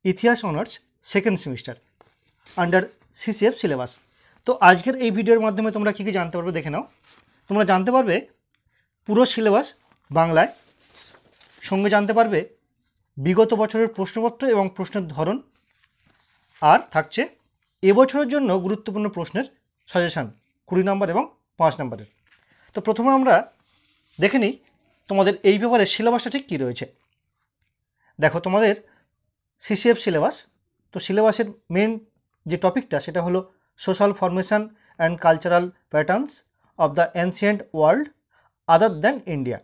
ইতিহাস honours second semester under CCF syllabus. তো আজকের এই ভিডিওর মাধ্যমে তোমরা কী কী জানতে পারবে দেখে নাও। তোমরা জানতে পারবে পুরো সিলেবাস বাংলায়, সঙ্গে জানতে পারবে বিগত বছরের প্রশ্নপত্র এবং প্রশ্নের ধরন, আর থাকছে এবছরের জন্য গুরুত্বপূর্ণ প্রশ্নের সাজেশান 20 নম্বর এবং 5 নম্বরের। তো প্রথমে আমরা দেখে নিই তোমাদের এই পেপারে সিলেবাসটা ঠিক কী রয়েছে। দেখো তোমাদের সিসিএফ সিলেবাস, তো সিলেবাসের মেন যে টপিকটা সেটা হলো social formation and cultural patterns of the ancient world other than India,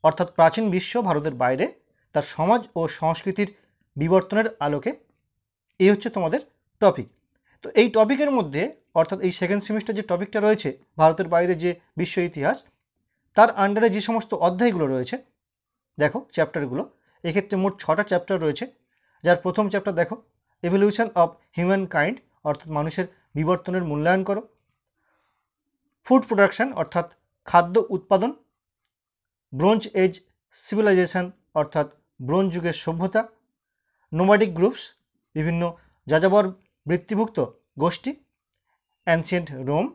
অর্থাৎ প্রাচীন বিশ্ব ভারতের বাইরে তার সমাজ ও সংস্কৃতির বিবর্তনের আলোকে, এই হচ্ছে তোমাদের টপিক। তো এই টপিকের মধ্যে অর্থাৎ এই সেকেন্ড সেমিস্টার যে টপিকটা রয়েছে ভারতের বাইরে যে বিশ্ব ইতিহাস, তার আন্ডারে যে সমস্ত অধ্যায়গুলো রয়েছে দেখো চ্যাপ্টারগুলো, এক্ষেত্রে মোট 6টা চ্যাপ্টার রয়েছে। যার প্রথম চ্যাপ্টার দেখো এভলিউশন অফ হিউম্যান কাইন্ড, অর্থাৎ মানুষের বিবর্তনের মূল্যায়ন করো। ফুড প্রোডাকশন অর্থাৎ খাদ্য উৎপাদন। ব্রোঞ্জ এজ সিভিলাইজেশন অর্থাৎ ব্রোঞ্জ যুগের সভ্যতা। নোমাডিক গ্রুপস বিভিন্ন যাযাবর বৃত্তিভুক্ত গোষ্ঠী। অ্যানসিয়েন্ট রোম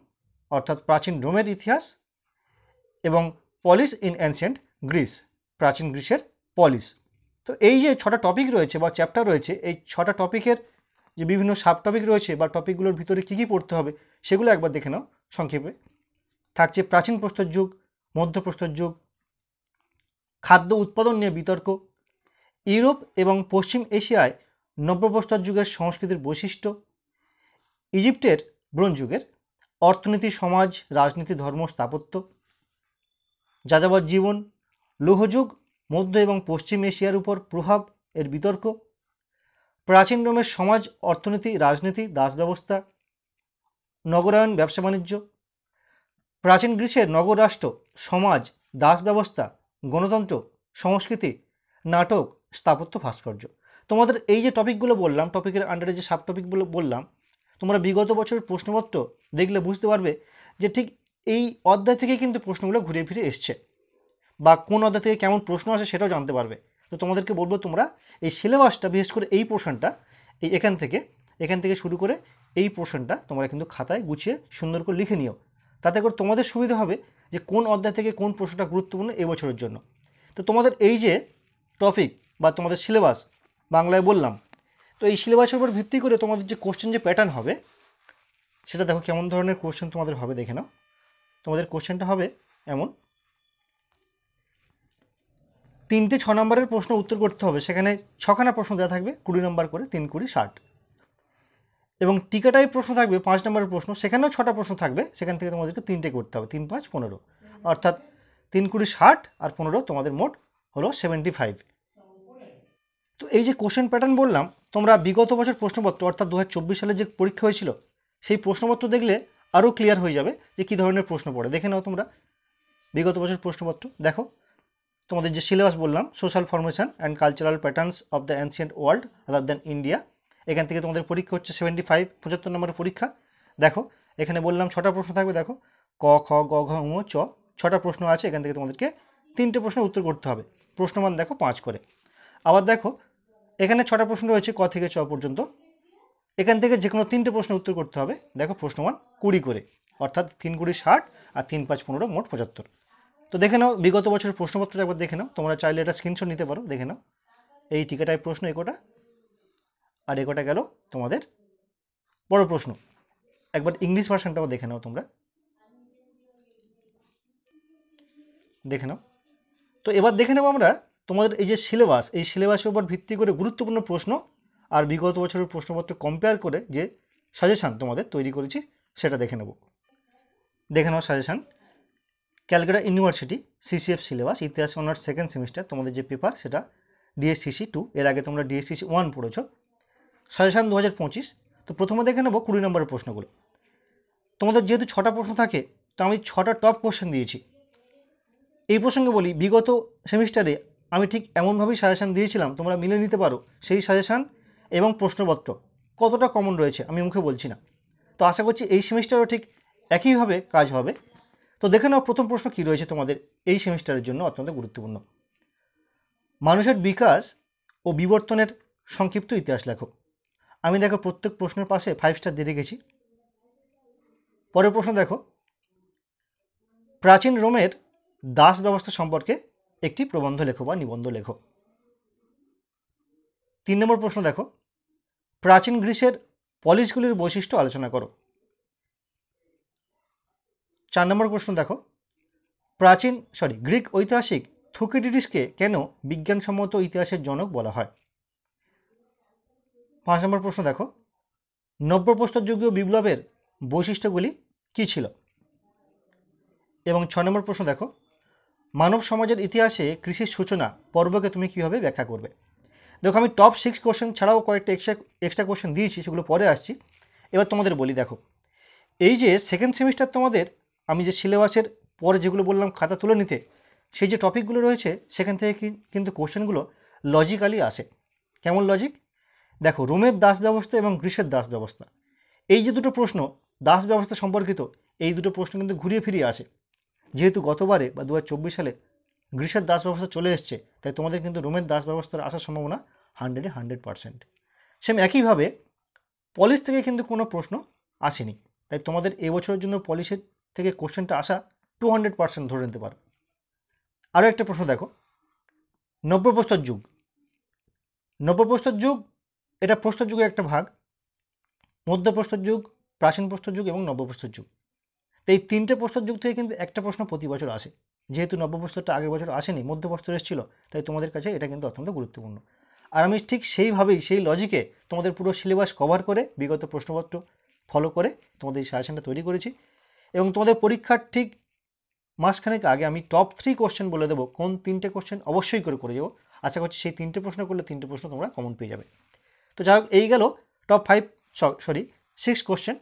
অর্থাৎ প্রাচীন রোমের ইতিহাস, এবং পলিস ইন অ্যানসিয়েন্ট গ্রিস, প্রাচীন গ্রিসের পলিস। তো এই যে 6টা টপিক রয়েছে বা চ্যাপ্টার রয়েছে, এই 6টা টপিকের যে বিভিন্ন সাব টপিক রয়েছে বা টপিকগুলোর ভিতরে কী কী পড়তে হবে সেগুলো একবার দেখে নাও সংক্ষেপে। থাকছে প্রাচীন প্রস্তর যুগ, মধ্যপ্রস্তর যুগ, খাদ্য উৎপাদন নিয়ে বিতর্ক, ইউরোপ এবং পশ্চিম এশিয়ায় নব্যপ্রস্তর যুগের সংস্কৃতির বৈশিষ্ট্য, ইজিপ্টের ব্রোঞ্জ যুগের অর্থনীতি, সমাজ, রাজনীতি, ধর্ম, স্থাপত্য, যাযাবর জীবন, লৌহযুগ, মধ্য এবং পশ্চিম এশিয়ার উপর প্রভাব এর বিতর্ক, প্রাচীন রোমের সমাজ, অর্থনীতি, রাজনীতি, দাস ব্যবস্থা, নগরায়ন, ব্যবসা বাণিজ্য, প্রাচীন গ্রিসের নগর রাষ্ট্র, সমাজ, দাস ব্যবস্থা, গণতন্ত্র, সংস্কৃতি, নাটক, স্থাপত্য, ভাস্কর্য। তোমাদের এই যে টপিকগুলো বললাম, টপিকের আন্ডারে যে সাব টপিকগুলো বললাম, তোমরা বিগত বছরের প্রশ্নপত্র দেখলে বুঝতে পারবে যে ঠিক এই অধ্যায় থেকে কিন্তু প্রশ্নগুলো ঘুরে ফিরে এসছে, বা কোন অধ্যায় থেকে কেমন প্রশ্ন আসে সেটাও জানতে পারবে। তো তোমাদেরকে বলবো তোমরা এই সিলেবাসটা, বিশেষ করে এই পোর্শনটা, এখান থেকে শুরু করে এই পোর্শনটা তোমরা কিন্তু খাতায় গুছিয়ে সুন্দর করে লিখে নিও। তাতে করে তোমাদের সুবিধা হবে যে কোন অধ্যায় থেকে কোন প্রশ্নটা গুরুত্বপূর্ণ এবছরের জন্য। তো তোমাদের এই যে টপিক বা তোমাদের সিলেবাস বাংলায় বললাম, তো এই সিলেবাসের উপর ভিত্তি করে তোমাদের যে কোশ্চেন যে প্যাটার্ন হবে সেটা দেখো কেমন ধরনের কোশ্চেন তোমাদের হবে দেখে নাও। তোমাদের কোশ্চেনটা হবে এমন, 3টে 6 নম্বরের প্রশ্ন উত্তর করতে হবে। সেখানে 6খানা প্রশ্ন দেওয়া থাকবে, 20 নম্বর করে, 3 20 60। এবং টিকা টাইপ প্রশ্ন থাকবে 5 নম্বরের প্রশ্ন, সেখানেও 6টা প্রশ্ন থাকবে। সেখান থেকে তোমাদেরকে 3টে করতে হবে, 3 5 15, অর্থাৎ 3 20 60 আর 15 তোমাদের মোট হলো 75। তো এই যে কোশ্চেন প্যাটার্ন বললাম, তোমরা বিগত বছর প্রশ্নপত্র অর্থাৎ 2024 সালে যে পরীক্ষা হয়েছিল সেই প্রশ্নপত্র দেখলে আরও ক্লিয়ার হয়ে যাবে যে কী ধরনের প্রশ্ন পড়ে। দেখে নাও তোমরা বিগত বছর প্রশ্নপত্র। দেখো তোমাদের যে সিলেবাস বললাম, social formation and cultural patterns of the ancient world other than India, এখান থেকে তোমাদের পরীক্ষা হচ্ছে 75 75 নম্বরের পরীক্ষা। দেখো এখানে বললাম 6টা প্রশ্ন থাকবে। দেখো ক, খ, গ, ঘ, ঙ, চ, 6টা প্রশ্ন আছে। এখান থেকে তোমাদেরকে 3টে প্রশ্নের উত্তর করতে হবে। প্রশ্নমান দেখো 5 করে। আবার দেখো এখানে 6টা প্রশ্ন রয়েছে ক থেকে চ পর্যন্ত, এখান থেকে যে কোনো 3টে প্রশ্নের উত্তর করতে হবে। দেখো প্রশ্নমান 20 করে, অর্থাৎ 3 20 60 আর 3 5 15 মোট 75। তো দেখে নাও বিগত বছরের প্রশ্নপত্রটা একবার দেখে নাও। তোমরা চাইলে এটা স্ক্রিনশট নিতে পারো, দেখে নাও। এই টিকা টাইপ প্রশ্ন একটা, আর একটা গেল তোমাদের বড় প্রশ্ন। একবার ইংলিশ ভার্সনটাও দেখে নাও তোমরা, দেখে নাও। তো এবার দেখে নেব আমরা তোমাদের এই যে সিলেবাস, এই সিলেবাসের উপর ভিত্তি করে গুরুত্বপূর্ণ প্রশ্ন আর বিগত বছরের প্রশ্নপত্র কম্পেয়ার করে যে সাজেশান তোমাদের তৈরি করেছি সেটা দেখে নেব। দেখে নাও suggestion. Calcutta University CCF syllabus, ইতিহাস অনার্স সেকেন্ড সেমিস্টার, তোমাদের যে পেপার সেটা ডিএসসিসি 2, এর আগে তোমরা ডিএসসিসি 1 পড়েছো। সাজেশান 2025। তো প্রথমে দেখে নেব 20 নম্বরের প্রশ্নগুলো। তোমাদের যেহেতু 6টা প্রশ্ন থাকে, তো আমি 6টা টপ কোশ্চেন দিয়েছি। এই প্রসঙ্গে বলি, বিগত সেমিস্টারে আমি ঠিক এমনভাবেই সাজেশান দিয়েছিলাম, তোমরা মিলে নিতে পারো সেই সাজেশান এবং প্রশ্নপত্র কতটা কমন রয়েছে আমি মুখে বলছি না। তো আশা করছি এই সেমিস্টারও ঠিক একইভাবে কাজ হবে। তো দেখে নাও প্রথম প্রশ্ন কী রয়েছে তোমাদের এই সেমিস্টারের জন্য অত্যন্ত গুরুত্বপূর্ণ। মানুষের বিকাশ ও বিবর্তনের সংক্ষিপ্ত ইতিহাস লেখো। আমি দেখো প্রত্যেক প্রশ্নের পাশে 5 স্টার দিয়ে রেখেছি। পরের প্রশ্ন দেখো, প্রাচীন রোমের দাস ব্যবস্থা সম্পর্কে একটি প্রবন্ধ লেখো বা নিবন্ধ লেখো। 3 নম্বর প্রশ্ন দেখো, প্রাচীন গ্রিসের পলিসগুলির বৈশিষ্ট্য আলোচনা করো। 4 নম্বর প্রশ্ন দেখো, গ্রিক ঐতিহাসিক থুকিডিডিসকে কেন বিজ্ঞানসম্মত ইতিহাসের জনক বলা হয়। 5 নম্বর প্রশ্ন দেখো, নব্যপ্রস্তরযুগীয় বিপ্লবের বৈশিষ্ট্যগুলি কী ছিল। এবং 6 নম্বর প্রশ্ন দেখো, মানব সমাজের ইতিহাসে কৃষির সূচনা পর্বকে তুমি কীভাবে ব্যাখ্যা করবে। দেখো আমি টপ 6 কোশ্চেন ছাড়াও কয়েকটা এক্সট্রা কোশ্চেন দিয়েছি, সেগুলো পরে আসছি। এবার তোমাদের বলি, দেখো এই যে সেকেন্ড সেমিস্টার তোমাদের আমি যে সিলেবাসের পরে যেগুলো বললাম খাতা তুলে নিতে, সেই যে টপিকগুলো রয়েছে সেখান থেকে কিন্তু কোশ্চেনগুলো লজিক্যালি আসে। কেমন লজিক? দেখো, রোমের দাস ব্যবস্থা এবং গ্রিসের দাস ব্যবস্থা, এই যে দুটো প্রশ্ন দাস ব্যবস্থা সম্পর্কিত, এই দুটো প্রশ্ন কিন্তু ঘুরিয়ে ফিরিয়ে আসে। যেহেতু গতবারে বা 2024 সালে গ্রিসের দাস ব্যবস্থা চলে এসছে, তাই তোমাদের কিন্তু রোমের দাস ব্যবস্থার আসার সম্ভাবনা 100% সেম একইভাবে পলিস থেকে কিন্তু কোনো প্রশ্ন আসেনি, তাই তোমাদের এবছরের জন্য পলিসের থেকে কোশ্চেনটা আসা 200% ধরে নিতে পারো। আরও একটা প্রশ্ন দেখো, নব্যপ্রস্তর যুগ। নব্যপ্রস্তর যুগ এটা প্রস্তর যুগের একটা ভাগ। মধ্যপ্রস্তর যুগ, প্রাচীন প্রস্তর যুগ এবং নব্যপ্রস্তর যুগ, এই 3টে প্রস্তর যুগ থেকে কিন্তু একটা প্রশ্ন প্রতি বছর আসে। যেহেতু নব্যপ্রস্তরটা আগের বছর আসেনি, মধ্যপ্রস্তর এসেছিল, তাই তোমাদের কাছে এটা কিন্তু অত্যন্ত গুরুত্বপূর্ণ। আর আমি ঠিক সেইভাবেই সেই লজিকে তোমাদের পুরো সিলেবাস কভার করে বিগত প্রশ্নপত্র ফলো করে তোমাদের এই সাজেশনটা তৈরি করেছি। এবং তোমাদের পরীক্ষার ঠিক মাসখানেক আগে আমি টপ 3 কোশ্চেন বলে দেবো, কোন 3টে কোশ্চেন অবশ্যই করে যাবো। আশা করছি সেই 3টে প্রশ্ন করলে 3টে প্রশ্ন তোমরা কমন পেয়ে যাবে। তো যাই হোক, এই গেল টপ 6 কোশ্চেন।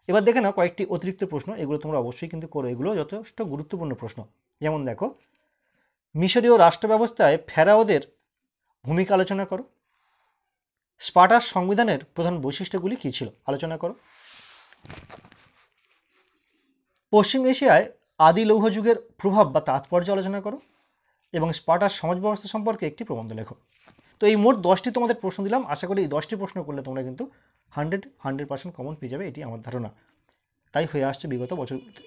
এবার দেখে নাও কয়েকটি অতিরিক্ত প্রশ্ন, এগুলো তোমরা অবশ্যই কিন্তু করো, এগুলো যথেষ্ট গুরুত্বপূর্ণ প্রশ্ন। যেমন দেখো, মিশরীয় রাষ্ট্র ব্যবস্থায় ফেরাওদের ভূমিকা আলোচনা করো। স্পার্টার সংবিধানের প্রধান বৈশিষ্ট্যগুলি কী ছিল আলোচনা করো। পশ্চিম এশিয়ায় আদি লৌহ যুগের প্রভাব বা তাৎপর্য আলোচনা করো। এবং স্পার্টার সমাজ ব্যবস্থা সম্পর্কে একটি প্রবন্ধ লেখো। তো এই মোট 10টি তোমাদের প্রশ্ন দিলাম। আশা করি এই 10টি প্রশ্ন করলে তোমরা কিন্তু 100% কমন পেয়ে যাবে, এটি আমার ধারণা। তাই হয়ে আসছে বিগত বছরগুলোতে।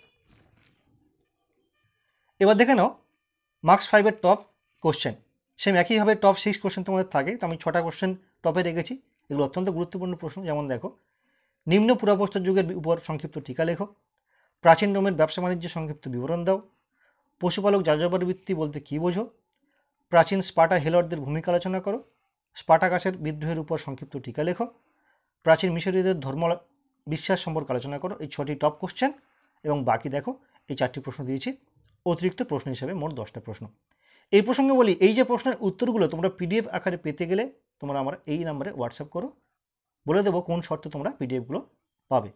এবার দেখে নাও মার্কস 5-এর টপ কোশ্চেন। সেম একইভাবে টপ 6 কোশ্চেন তোমাদের থাকে, তো আমি 6টা কোশ্চেন টপে রেখেছি। এগুলো অত্যন্ত গুরুত্বপূর্ণ প্রশ্ন। যেমন দেখো, নিম্ন পুরাপ্রস্তর যুগের উপর সংক্ষিপ্ত টিকা লেখো। প্রাচীন রোমের ব্যবসা বাণিজ্যের সংক্ষিপ্ত বিবরণ দাও। পশুপালক যাযাবর বৃত্তি বলতে কী বোঝো। প্রাচীন স্পার্টা হেলরদের ভূমিকা আলোচনা করো। স্পার্টাকাসের বিদ্রোহের উপর সংক্ষিপ্ত টিকা লেখো। প্রাচীন মিশরীয়দের ধর্ম বিশ্বাস সম্পর্কে আলোচনা করো। এই 6টি টপ কোশ্চেন। এবং বাকি দেখো এই 4টি প্রশ্ন দিয়েছি অতিরিক্ত প্রশ্ন হিসেবে, মোট 10টা প্রশ্ন। এই প্রসঙ্গে বলি, এই যে প্রশ্নের উত্তরগুলো তোমরা পিডিএফ আকারে পেতে গেলে তোমরা আমার এই নাম্বারে হোয়াটসঅ্যাপ করো, বলে দেবো কোন শর্তে তোমরা পিডিএফগুলো পাবে।